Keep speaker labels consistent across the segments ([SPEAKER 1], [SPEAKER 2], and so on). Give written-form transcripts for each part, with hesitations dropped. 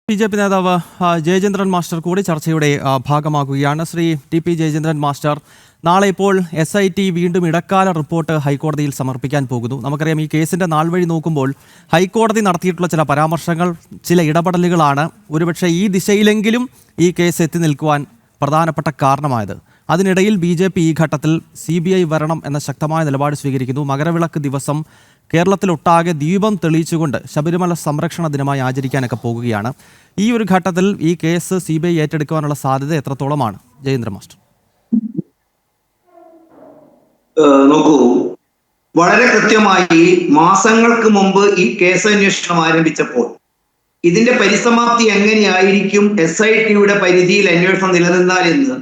[SPEAKER 1] BJP നേതാവ് Jayachandran master കൂടി ചർച്ചയുടെ ഭാഗമാകുകയാണ്. ശ്രീ ടി.പി. ജയചന്ദ്രൻ മാസ്റ്റർ, നാളെ ഇപ്പോൾ SIT വീണ്ടും ഇടക്കാല റിപ്പോർട്ട് ഹൈക്കോടതിയിൽ സമർപ്പിക്കാൻ പോകുന്നു. നമുക്കറിയാം, ഈ കേസിൻ്റെ നാൾ വഴി നോക്കുമ്പോൾ ഹൈക്കോടതി നടത്തിയിട്ടുള്ള ചില പരാമർശങ്ങൾ, ചില ഇടപെടലുകളാണ് ഒരുപക്ഷെ ഈ ദിശയിലെങ്കിലും ഈ കേസ് എത്തി നിൽക്കുവാൻ പ്രധാനപ്പെട്ട കാരണമായത്. അതിനിടയിൽ BJP ഈ ഘട്ടത്തിൽ CBI വരണം എന്ന ശക്തമായ നിലപാട് സ്വീകരിക്കുന്നു. മകരവിളക്ക് ദിവസം കേരളത്തിലൊട്ടാകെ ദീപം തെളിയിച്ചുകൊണ്ട് ശബരിമല സംരക്ഷണ ദിനമായി ആചരിക്കാനൊക്കെ പോകുകയാണ്. ഈ ഒരു ഘട്ടത്തിൽ ഈ കേസ് CBI ഏറ്റെടുക്കുവാനുള്ള സാധ്യത എത്രത്തോളമാണ് ജയേന്ദ്ര മാസ്റ്റർ?
[SPEAKER 2] നോക്കൂ, വളരെ കൃത്യമായി മാസങ്ങൾക്ക് മുമ്പ് ഈ കേസ് അന്വേഷണം ആരംഭിച്ചപ്പോൾ ഇതിന്റെ പരിസമാപ്തി എങ്ങനെയായിരിക്കും, SITയുടെ പരിധിയിൽ അന്വേഷണം നിലനിന്നാൽ എന്ന്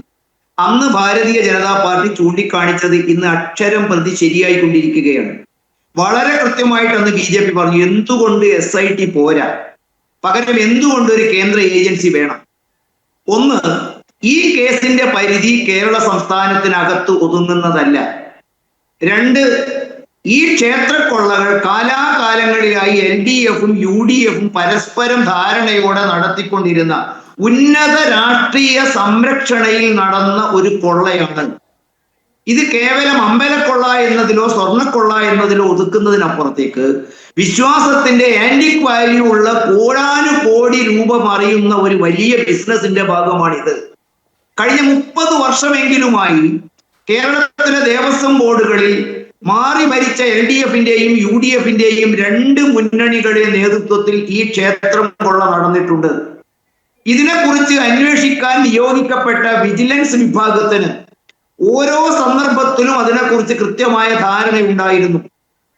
[SPEAKER 2] അന്ന് ഭാരതീയ ജനതാ പാർട്ടി ചൂണ്ടിക്കാണിച്ചത് ഇന്ന് അക്ഷരം പ്രതി ശരിയായിക്കൊണ്ടിരിക്കുകയാണ്. വളരെ കൃത്യമായിട്ട് അന്ന് BJP പറഞ്ഞു, എന്തുകൊണ്ട് SIT പോരാ, പകരം എന്തുകൊണ്ട് ഒരു കേന്ദ്ര ഏജൻസി വേണം. ഒന്ന്, ഈ കേസിന്റെ പരിധി കേരള സംസ്ഥാനത്തിനകത്ത് ഒതുങ്ങുന്നതല്ല. രണ്ട്, ഈ ക്ഷേത്രക്കൊള്ളകൾ കാലാകാലങ്ങളിലായി LDFും UDFും പരസ്പരം ധാരണയോടെ നടത്തിക്കൊണ്ടിരുന്ന ഉന്നത രാഷ്ട്രീയ സംരക്ഷണയിൽ നടന്ന ഒരു കൊള്ളയാണ്. ഇത് കേവലം അമ്പലക്കൊള്ള എന്നതിലോ സ്വർണ്ണക്കൊള്ള എന്നതിലോ ഒതുക്കുന്നതിനപ്പുറത്തേക്ക് വിശ്വാസത്തിന്റെ ആന്റിക് വാല്യൂ ഉള്ള കോടാനുകോടി രൂപ മറിയുന്ന ഒരു വലിയ ബിസിനസിന്റെ ഭാഗമാണിത്. കഴിഞ്ഞ 30 വർഷമെങ്കിലുമായി കേരളത്തിലെ ദേവസ്വം ബോർഡുകളിൽ മാറി ഭരിച്ച LDFിന്റെയും UDFിന്റെയും 2 മുന്നണികളുടെ നേതൃത്വത്തിൽ ഈ ക്ഷേത്രം കൊള്ള നടന്നിട്ടുണ്ട്. ഇതിനെക്കുറിച്ച് അന്വേഷിക്കാൻ നിയോഗിക്കപ്പെട്ട വിജിലൻസ് വിഭാഗത്തിന് ഓരോ സന്ദർഭത്തിലും അതിനെക്കുറിച്ച് കൃത്യമായ ധാരണയുണ്ടായിരുന്നു.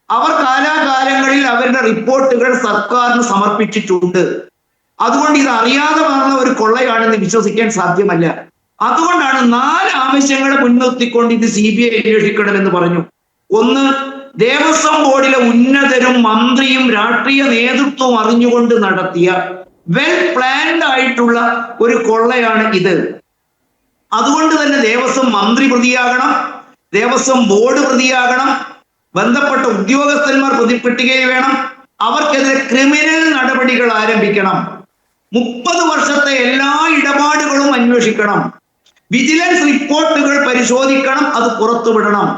[SPEAKER 2] അവർ കാലാകാലങ്ങളിൽ അവരുടെ റിപ്പോർട്ടുകൾ സർക്കാരിന് സമർപ്പിച്ചിട്ടുണ്ട്. അതുകൊണ്ട് ഇത് അറിയാതെ നടന്ന ഒരു കൊള്ളയാണെന്ന് വിശ്വസിക്കാൻ സാധ്യമല്ല. അതുകൊണ്ടാണ് 4 ആവശ്യങ്ങളെ മുൻനിർത്തിക്കൊണ്ട് ഇത് CBI അന്വേഷിക്കണമെന്ന് പറഞ്ഞു. ഒന്ന്, ദേവസ്വം ബോർഡിലെ ഉന്നതരും മന്ത്രിയും രാഷ്ട്രീയ നേതൃത്വവും അറിഞ്ഞുകൊണ്ട് നടത്തിയ വെൽ പ്ലാൻഡ് ആയിട്ടുള്ള ഒരു കൊള്ളയാണ് ഇത്. അതുകൊണ്ട് തന്നെ ദേവസ്വം മന്ത്രി പ്രതിയാകണം, ദേവസ്വം ബോർഡ് പ്രതിയാകണം, ബന്ധപ്പെട്ട ഉദ്യോഗസ്ഥന്മാർ പ്രതിപ്പെട്ടുകയും വേണം. അവർക്കെതിരെ ക്രിമിനൽ നടപടികൾ ആരംഭിക്കണം. 30 വർഷത്തെ എല്ലാ ഇടപാടുകളും അന്വേഷിക്കണം. വിജിലൻസ് റിപ്പോർട്ടുകൾ പരിശോധിക്കണം, അത് പുറത്തുവിടണം.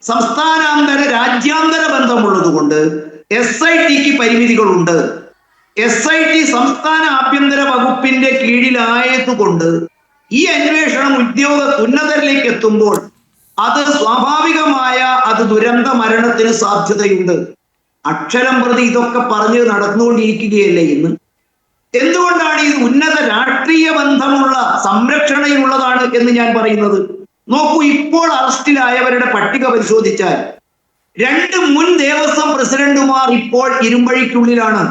[SPEAKER 2] സംസ്ഥാനാന്തര രാജ്യാന്തര ബന്ധമുള്ളത് കൊണ്ട് SITക്ക് പരിമിതികളുണ്ട്. SIT സംസ്ഥാന ആഭ്യന്തര വകുപ്പിന്റെ കീഴിലായതുകൊണ്ട് ഈ അന്വേഷണം ഉന്നതരിലേക്ക് എത്തുമ്പോൾ അത് സ്വാഭാവികമായ ദുരന്ത മരണത്തിന് സാധ്യതയുണ്ട്. അക്ഷരം പ്രതി ഇതൊക്കെ പറഞ്ഞ് നടന്നുകൊണ്ടിരിക്കുകയല്ലേ ഇന്ന്. എന്തുകൊണ്ടാണ് ഇത് ഉന്നത രാഷ്ട്രീയ ബന്ധമുള്ള സംരക്ഷണയിലുള്ളതാണ് എന്ന് ഞാൻ പറയുന്നത്? നോക്കൂ, ഇപ്പോൾ അറസ്റ്റിലായവരുടെ പട്ടിക പരിശോധിച്ചാൽ 2 മുൻ ദേവസ്വം പ്രസിഡന്റുമാർ ഇപ്പോൾ ഇരുമ്പഴിക്കുള്ളിലാണ്.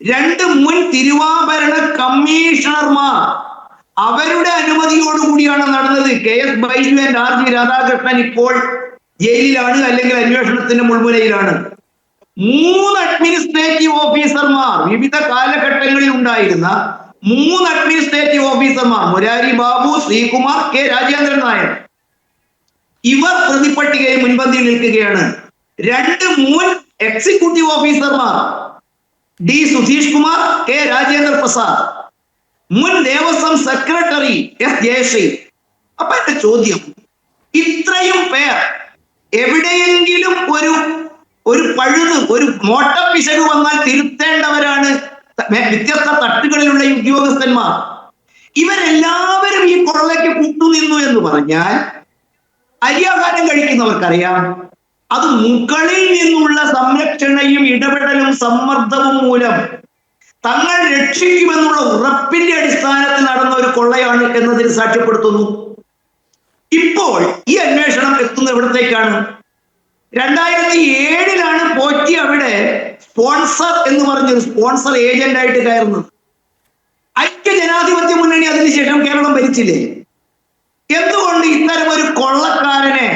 [SPEAKER 2] 2 മുൻ തിരുവാഭരണ കമ്മീഷണർമാർ അവരുടെ അനുമതിയോടുകൂടിയാണ് നടന്നത്. KS Baiju and RG Radhakrishnan ഇപ്പോൾ ജയിലിലാണ്, അല്ലെങ്കിൽ അന്വേഷണത്തിന്റെ മുൾമുനയിലാണ്. 3 അഡ്മിനിസ്ട്രേറ്റീവ് ഓഫീസർമാർ, വിവിധ കാലഘട്ടങ്ങളിൽ ഉണ്ടായിരുന്ന 3 അഡ്മിനിസ്ട്രേറ്റീവ് ഓഫീസർമാർ, മുരാരി ബാബു, ശ്രീകുമാർ, K രാജേന്ദ്രൻ നായർ, ഇവർ പ്രതിപട്ടികയിൽ മുൻപന്തിയിൽ നിൽക്കുകയാണ്. 2 മുൻ എക്സിക്യൂട്ടീവ് ഓഫീസർമാർ, D സുധീഷ് കുമാർ, K രാജേന്ദ്ര പ്രസാദ്, മുൻ ദേവസ്വം സെക്രട്ടറി S ജയശ്രീ. അപ്പൊ എന്റെ ചോദ്യം, ഇത്രയും പേർ എവിടെയെങ്കിലും ഒരു പഴുത്, ഒരു മോട്ടപ്പിശക് വന്നാൽ തിരുത്തേണ്ടവരാണ് വ്യത്യസ്ത തട്ടുകളിലുള്ള ഉദ്യോഗസ്ഥന്മാർ. ഇവരെല്ലാവരും ഈ കൊള്ളയ്ക്ക് കൂട്ടുനിന്നു എന്ന് പറഞ്ഞാൽ അരിയാഹാരം കഴിക്കുന്നവർക്കറിയാം, അത് മുകളിൽ നിന്നുള്ള സംരക്ഷണയും ഇടപെടലും സമ്മർദ്ദവും മൂലം തങ്ങൾ രക്ഷിക്കുമെന്നുള്ള ഉറപ്പിന്റെ അടിസ്ഥാനത്തിൽ നടന്ന ഒരു കൊള്ളയാണ് എന്നതിന് സാക്ഷ്യപ്പെടുത്തുന്നു. ഇപ്പോൾ ഈ അന്വേഷണം എത്തുന്ന എവിടത്തേക്കാണ്? 2007 പോറ്റി അവിടെ സ്പോൺസർ എന്ന് പറഞ്ഞൊരു സ്പോൺസർ ഏജന്റ് ആയിട്ട് കയറുന്നത്. ഐക്യ ജനാധിപത്യ മുന്നണി അതിനുശേഷം കേരളം ഭരിച്ചില്ലേ? എന്തുകൊണ്ട് ഇത്തരം ഒരു കൊള്ളക്കാരനെ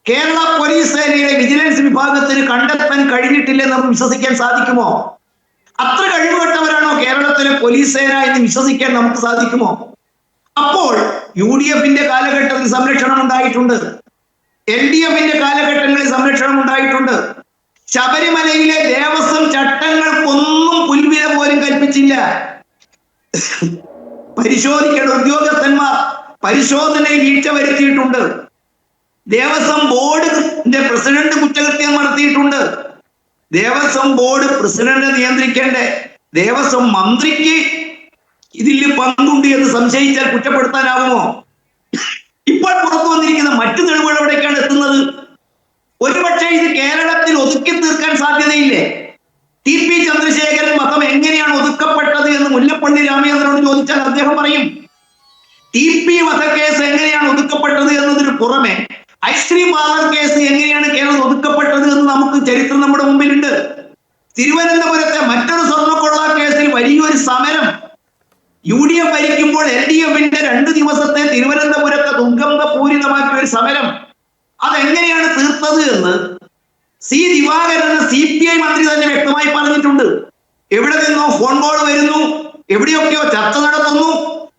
[SPEAKER 2] കേരള പോലീസ് സേനയുടെ വിജിലൻസ് വിഭാഗത്തിന് കണ്ടെത്താൻ കഴിഞ്ഞിട്ടില്ലെന്ന് നമുക്ക് വിശ്വസിക്കാൻ സാധിക്കുമോ? അത്ര കഴിവുകെട്ടവരാണോ കേരളത്തിലെ പോലീസ് സേന എന്ന് വിശ്വസിക്കാൻ നമുക്ക് സാധിക്കുമോ? അപ്പോൾ UDFിന്റെ കാലഘട്ടത്തിൽ സംരക്ഷണം ഉണ്ടായിട്ടുണ്ട്, LDFിന്റെ കാലഘട്ടങ്ങളിൽ സംരക്ഷണം ഉണ്ടായിട്ടുണ്ട്. ശബരിമലയിലെ ദേവസ്വം ചട്ടങ്ങൾക്കൊന്നും പുൽവില പോലും കൽപ്പിച്ചില്ല. പരിശോധിക്കേണ്ട ഉദ്യോഗസ്ഥന്മാർ പരിശോധനയിൽ വീഴ്ച വരുത്തിയിട്ടുണ്ട്. ദേവസ്വം ബോർഡിന്റെ പ്രസിഡന്റ് കുറ്റകൃത്യം നടത്തിയിട്ടുണ്ട്. ദേവസ്വം ബോർഡ് പ്രസിഡന്റിനെ നിയന്ത്രിക്കേണ്ട ദേവസ്വം മന്ത്രിക്ക് ഇതിൽ പങ്കുണ്ട് എന്ന് സംശയിച്ചാൽ കുറ്റപ്പെടുത്താനാവുമോ? ഇപ്പോൾ പുറത്തു വന്നിരിക്കുന്ന മറ്റു തെളിവുകൾ എവിടേക്കാണ് എത്തുന്നത്? ഒരുപക്ഷെ ഇത് കേരളത്തിൽ ഒതുക്കി തീർക്കാൻ സാധ്യതയില്ലേ? ടി.പി. ചന്ദ്രശേഖരൻ വധം എങ്ങനെയാണ് ഒതുക്കപ്പെട്ടത് എന്ന് മുല്ലപ്പള്ളി രാമചന്ദ്രനോട് ചോദിച്ചാൽ അദ്ദേഹം പറയും. ടി.പി. വധക്കേസ് എങ്ങനെയാണ് ഒതുക്കപ്പെട്ടത് എന്നതിന് പുറമെ ഐസ്ക്രീം പാർലർ കേസ് എങ്ങനെയാണ് കേരളം ഒതുക്കപ്പെട്ടത് എന്ന് നമുക്ക് ചരിത്രം നമ്മുടെ മുമ്പിലുണ്ട്. തിരുവനന്തപുരത്തെ മറ്റൊരു സ്വർണ്ണക്കൊള്ള കേസിൽ വലിയൊരു സമരം UDF ഭരിക്കുമ്പോൾ LDFന്റെ 2 ദിവസത്തെ തിരുവനന്തപുരത്തെ ദുർഗന്ധപൂരിതമാക്കിയ ഒരു സമരം അതെങ്ങനെയാണ് തീർത്തത് എന്ന് സി ദിവാകരൻ CPI മന്ത്രി തന്നെ വ്യക്തമായി പറഞ്ഞിട്ടുണ്ട്. എവിടെ നിന്നോ ഫോൺ കോൾ വരുന്നു, എവിടെയൊക്കെയോ ചർച്ച നടത്തുന്നു,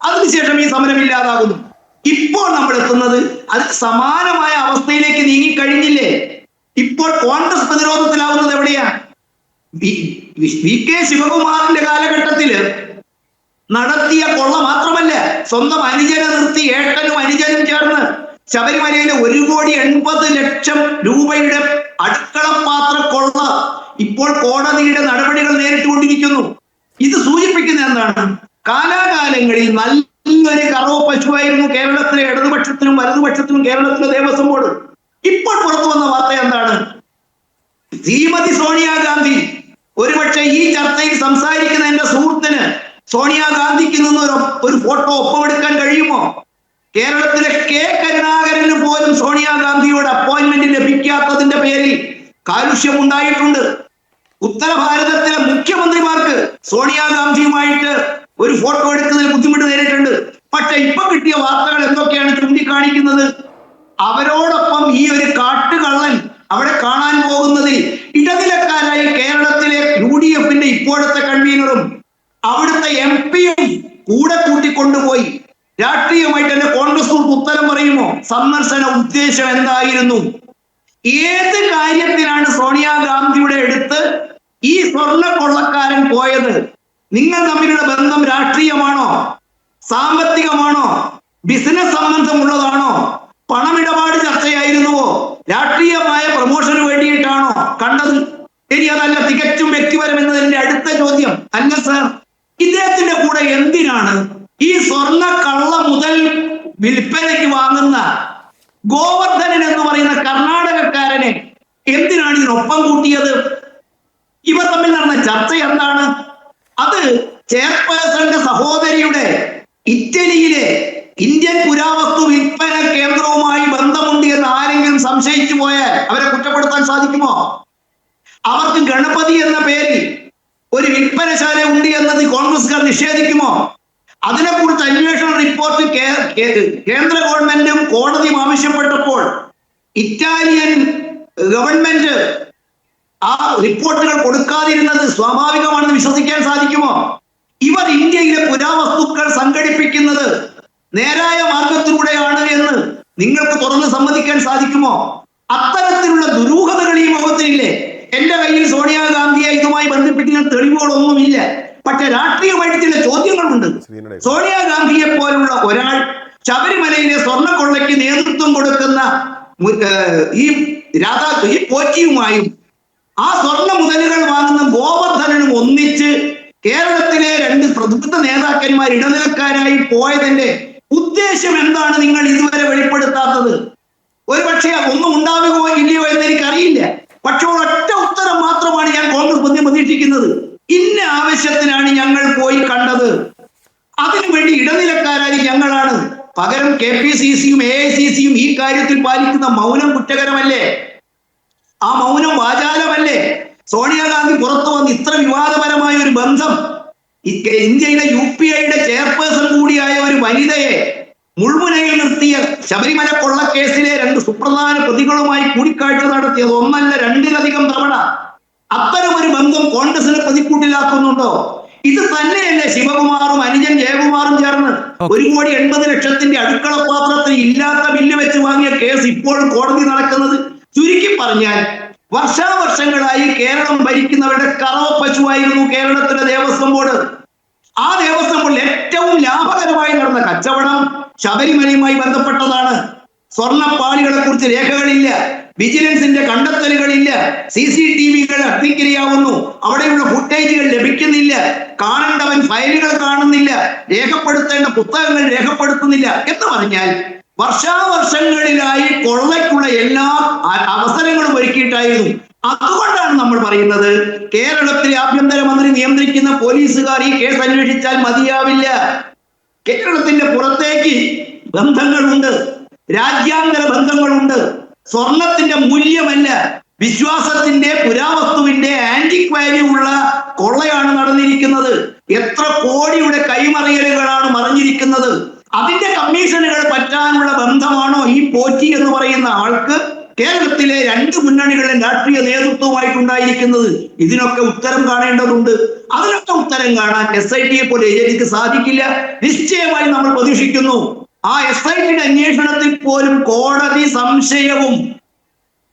[SPEAKER 2] അതിനുശേഷം ഈ സമരം ഇല്ലാതാകുന്നു. ഇപ്പോൾ നമ്മൾ എത്തുന്നത് അത് സമാനമായ അവസ്ഥയിലേക്ക് നീങ്ങിക്കഴിഞ്ഞില്ലേ? ഇപ്പോൾ കോൺഗ്രസ് പ്രതിരോധത്തിലാവുന്നത് എവിടെയാ? VK ശിവകുമാറിന്റെ കാലഘട്ടത്തില് നടത്തിയ കൊള്ള മാത്രമല്ല, സ്വന്തം അനുജനെ നിർത്തി ഏട്ടനും അനുജനും ചേർന്ന് ശബരിമലയിലെ 1,80,00,000 രൂപയുടെ അടുക്കളപാത്ര കൊള്ള ഇപ്പോൾ കോടതിയുടെ നടപടികൾ നേരിട്ടുകൊണ്ടിരിക്കുന്നു. ഇത് സൂചിപ്പിക്കുന്ന എന്താണ്? കാലാകാലങ്ങളിൽ നല്ലൊരു കറവ പശുവായിരുന്നു കേരളത്തിലെ ഇടതുപക്ഷത്തിനും വലതുപക്ഷത്തിനും കേരളത്തിലെ ദേവസ്വം ബോർഡ്. ഇപ്പോൾ പുറത്തു വന്ന വാർത്ത എന്താണ്? ശ്രീമതി സോണിയാഗാന്ധി ഒരുപക്ഷെ ഈ ചർച്ചയിൽ സംസാരിക്കുന്ന എന്റെ സുഹൃത്തിന് സോണിയാഗാന്ധിക്ക് നിന്ന് ഒരു ഫോട്ടോ ഒപ്പമെടുക്കാൻ കഴിയുമോ? കേരളത്തിലെ K. കരുണാകരന് പോലും സോണിയാഗാന്ധിയോട് അപ്പോയിന്റ്മെന്റ് ലഭിക്കാത്തതിന്റെ പേരിൽ കാലുഷ്യം ഉണ്ടായിട്ടുണ്ട്. ഉത്തര ഭാരതത്തിലെ മുഖ്യമന്ത്രിമാർക്ക് സോണിയാഗാന്ധിയുമായിട്ട് ഒരു ഫോട്ടോ എടുക്കുന്നതിൽ ബുദ്ധിമുട്ട് നേരിട്ടുണ്ട്. പക്ഷെ ഇപ്പൊ കിട്ടിയ വാർത്തകൾ എന്തൊക്കെയാണ് ചൂണ്ടിക്കാണിക്കുന്നത്? അവരോടൊപ്പം ഈ ഒരു കാട്ടുകള്ളൻ അവിടെ കാണാൻ പോകുന്നതിൽ ഇടനിലക്കാരായി കേരളത്തിലെ UDFന്റെ ഇപ്പോഴത്തെ കൺവീനറും അവിടുത്തെ MP-യും കൂടെ കൂട്ടിക്കൊണ്ടുപോയി. രാഷ്ട്രീയമായിട്ട് എന്റെ കോൺഗ്രസ് ഉത്തരം പറയുമോ? സന്ദർശന ഉദ്ദേശം എന്തായിരുന്നു? ഏത് കാര്യത്തിനാണ് സോണിയാഗാന്ധിയുടെ അടുത്ത് ഈ സ്വർണ്ണ കൊള്ളക്കാരൻ പോയത്? നിങ്ങൾ തമ്മിലുള്ള ബന്ധം രാഷ്ട്രീയമാണോ, സാമ്പത്തികമാണോ, ബിസിനസ് സംബന്ധമുള്ളതാണോ, പണമിടപാട് ചർച്ചയായിരുന്നുവോ, രാഷ്ട്രീയമായ പ്രൊമോഷന് വേണ്ടിയിട്ടാണോ കണ്ടത്? ഇനി അതല്ല തികച്ചും വ്യക്തിപരം എന്നതിന്റെ അടുത്ത ചോദ്യം. അല്ല സാർ, ഇദ്ദേഹത്തിന്റെ കൂടെ എന്തിനാണ് ഈ സ്വർണ്ണ കള്ള മുതൽ വിൽപ്പനയ്ക്ക് വാങ്ങുന്ന ഗോവർദ്ധനൻ എന്ന് പറയുന്ന കർണാടകക്കാരനെ എന്തിനാണ് ഇതിനൊപ്പം കൂട്ടിയത്? ഇവർ തമ്മിൽ നടന്ന ചർച്ച എന്താണ്? അത് ചെയർപേഴ്സന്റെ സഹോദരിയുടെ ഇറ്റലിയിലെ ഇന്ത്യൻ പുരാവസ്തു വിൽപ്പന കേന്ദ്രവുമായി ബന്ധമുണ്ട് എന്ന് ആരെങ്കിലും സംശയിച്ചു പോയാൽ അവരെ കുറ്റപ്പെടുത്താൻ സാധിക്കുമോ? അവർക്ക് ഗണപതി എന്ന പേരിൽ ഒരു വിൽപ്പനശാല ഉണ്ട് എന്നത് കോൺഗ്രസ്സുകാർ നിഷേധിക്കുമോ? അതിനെക്കുറിച്ച് അന്വേഷണ റിപ്പോർട്ട് കേന്ദ്ര ഗവൺമെന്റും കോടതിയും ആവശ്യപ്പെട്ടപ്പോൾ ഇറ്റാലിയൻ ഗവൺമെന്റ് ആ റിപ്പോർട്ടുകൾ കൊടുക്കാതിരുന്നത് സ്വാഭാവികമാണെന്ന് വിശ്വസിക്കാൻ സാധിക്കുമോ? ഇവർ ഇന്ത്യയിലെ പുരാവസ്തുക്കൾ സംഘടിപ്പിക്കുന്നത് നേരായ മാർഗത്തിലൂടെയാണ് എന്ന് നിങ്ങൾക്ക് തുറന്ന് സമ്മതിക്കാൻ സാധിക്കുമോ? അത്തരത്തിലുള്ള ദുരൂഹതകൾ ഈ മുഖത്തിനില്ലേ? എന്റെ കയ്യിൽ സോണിയാഗാന്ധിയെ ഇതുമായി ബന്ധപ്പെട്ടുള്ള തെളിവുകളൊന്നുമില്ല. പക്ഷെ രാഷ്ട്രീയമായിട്ട് ചില ചോദ്യങ്ങളുണ്ട്. സോണിയാഗാന്ധിയെ പോലുള്ള ഒരാൾ ശബരിമലയിലെ സ്വർണ്ണക്കൊള്ളയ്ക്ക് നേതൃത്വം കൊടുക്കുന്ന ഈ പോറ്റിയുമായും ആ സ്വർണ്ണ മുതലുകൾ വാങ്ങുന്ന ഗോവർദ്ധനും ഒന്നിച്ച് കേരളത്തിലെ 2 പ്രബുദ്ധ നേതാക്കന്മാർ ഇടനിലക്കാരായി പോയതിന്റെ ഉദ്ദേശം എന്താണ് നിങ്ങൾ ഇതുവരെ വെളിപ്പെടുത്താത്തത്? ഒരു പക്ഷേ ഒന്നും ഉണ്ടാവുകയോ ഇല്ലയോ എന്ന് എനിക്കറിയില്ല. പക്ഷെ ഒരൊറ്റ ഉത്തരം മാത്രമാണ് ഞാൻ കോൺഗ്രസ് പ്രതീക്ഷിക്കുന്നത്. ഇന്ന ആവശ്യത്തിനാണ് ഞങ്ങൾ പോയി കണ്ടത്, അതിനുവേണ്ടി ഇടനിലക്കാരായി ഞങ്ങളാണ്. പകരം KPCC-യും AICC-യും ഈ കാര്യത്തിൽ പാലിക്കുന്ന മൗനം കുറ്റകരമല്ലേ? ആ മൗനം വാചാലമല്ലേ? സോണിയാഗാന്ധി പുറത്തു വന്ന് ഇത്ര വിവാദപരമായ ഒരു ബന്ധം ഇന്ത്യയിലെ UPI-യുടെ ചെയർപേഴ്സൺ കൂടിയായ ഒരു വനിതയെ മുൾമുനയിൽ നിർത്തിയ ശബരിമല കൊള്ളക്കേസിലെ 2 സുപ്രധാന പ്രതികളുമായി കൂടിക്കാഴ്ച നടത്തിയത് ഒന്നല്ല 2-ലധികം തവണ. അത്തരം ഒരു ബന്ധം കോൺഗ്രസിനെ പ്രതിക്കൂട്ടിലാക്കുന്നുണ്ടോ? ഇത് തന്നെയല്ലേ ശിവകുമാറും അനുജൻ ജയകുമാറും ചേർന്ന് 1,80,00,000 അടുക്കള പാത്രത്തിൽ ഇല്ലാത്ത ബില്ല് വെച്ച് വാങ്ങിയ കേസ് ഇപ്പോഴും കോടതി നടക്കുന്നത്? ചുരുക്കി പറഞ്ഞാൽ വർഷാവർഷങ്ങളായി കേരളം ഭരിക്കുന്നവരുടെ കറവ പശുവായിരുന്നു കേരളത്തിലെ ദേവസ്വം ബോർഡ്. ആ ദേവസ്വം ബോർഡിൽ ഏറ്റവും ലാഭകരമായി നടന്ന കച്ചവടം ശബരിമലയുമായി ബന്ധപ്പെട്ടതാണ്. സ്വർണ്ണപ്പാളികളെ കുറിച്ച് രേഖകളില്ല, വിജിലൻസിന്റെ കണ്ടെത്തലുകളില്ല, CCTV-കൾ അഗ്നിക്കിരയാവുന്നു, അവിടെയുള്ള ഫുട്ടേജുകൾ ലഭിക്കുന്നില്ല, കാണേണ്ടവൻ ഫയലുകൾ കാണുന്നില്ല, രേഖപ്പെടുത്തേണ്ട പുസ്തകങ്ങൾ രേഖപ്പെടുത്തുന്നില്ല എന്ന് പറഞ്ഞാൽ വർഷാവർഷങ്ങളിലായി കൊള്ളയ്ക്കുള്ള എല്ലാ അവസരങ്ങളും ഒരുക്കിയിട്ടായിരുന്നു. അതുകൊണ്ടാണ് നമ്മൾ പറയുന്നത്, കേരളത്തിലെ ആഭ്യന്തരമന്ത്രി നിയന്ത്രിക്കുന്ന പോലീസുകാർ ഈ കേസ് അന്വേഷിച്ചാൽ മതിയാവില്ല. കേരളത്തിന്റെ പുറത്തേക്ക് ബന്ധങ്ങളുണ്ട്, രാജ്യാന്തര ബന്ധങ്ങളുണ്ട്. സ്വർണത്തിന്റെ മൂല്യമല്ല, വിശ്വാസത്തിന്റെ, പുരാവസ്തുവിന്റെ ആന്റിക് വാല്യൂ ഉള്ള കൊള്ളയാണ് നടന്നിരിക്കുന്നത്. എത്ര കോടിയുടെ കൈമറിയലുകളാണ് മറിഞ്ഞിരിക്കുന്നത്. അതിന്റെ കമ്മീഷനുകൾ പറ്റാനുള്ള ബന്ധമാണോ ഈ പോറ്റി എന്ന് പറയുന്ന ആൾക്ക് കേരളത്തിലെ 2 മുന്നണികളുടെ രാഷ്ട്രീയ നേതൃത്വമായിട്ടുണ്ടായിരിക്കുന്നത്? ഇതിനൊക്കെ ഉത്തരം കാണേണ്ടതുണ്ട്. അതിനൊക്കെ ഉത്തരം കാണാൻ SIT-യെ പോലെ ഏജൻസിക്ക് സാധിക്കില്ല. നിശ്ചയമായി നമ്മൾ പ്രതീക്ഷിക്കുന്നു. ആ SIT-യുടെ അന്വേഷണത്തിൽ പോലും കോടതി സംശയവും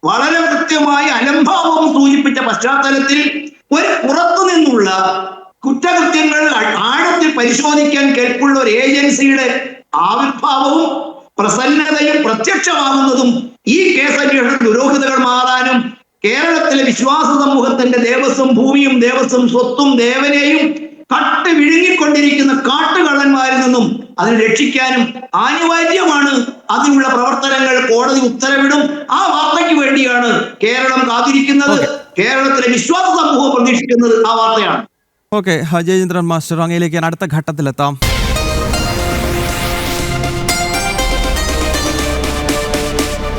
[SPEAKER 2] വളരെ കൃത്യമായി അലംഭാവവും സൂചിപ്പിച്ച പശ്ചാത്തലത്തിൽ ഒരു പുറത്തു നിന്നുള്ള കുറ്റകൃത്യങ്ങൾ ആഴത്തിൽ പരിശോധിക്കാൻ കേൾപ്പുള്ള ഒരു ഏജൻസിയുടെ ആവിർഭാവവും പ്രസന്നതയും പ്രത്യക്ഷമാകുന്നതും ഈ കേസ് അന്വേഷണ ദുരൂഹതകൾ മാറാനും കേരളത്തിലെ വിശ്വാസ സമൂഹത്തിന്റെ ദേവസ്വം ഭൂമിയും ദേവസ്വം സ്വത്തും ദേവനെയും കട്ട് വിഴുങ്ങിക്കൊണ്ടിരിക്കുന്ന കാട്ടുകള്ളന്മാരിൽ നിന്നും അതിനെ രക്ഷിക്കാനും അനിവാര്യമാണ്. അതിനുള്ള പ്രവർത്തനങ്ങൾ കോടതി ഉത്തരവിടും. ആ വാർത്തയ്ക്ക് വേണ്ടിയാണ് കേരളം കാത്തിരിക്കുന്നത്. കേരളത്തിലെ വിശ്വാസ സമൂഹം പ്രതീക്ഷിക്കുന്നത് ആ വാർത്തയാണ്.
[SPEAKER 1] ഓക്കെ, ജയചന്ദ്രൻ മാസ്റ്റർ, അങ്ങയിലേക്ക് ഞാൻ അടുത്ത ഘട്ടത്തിലെത്താം.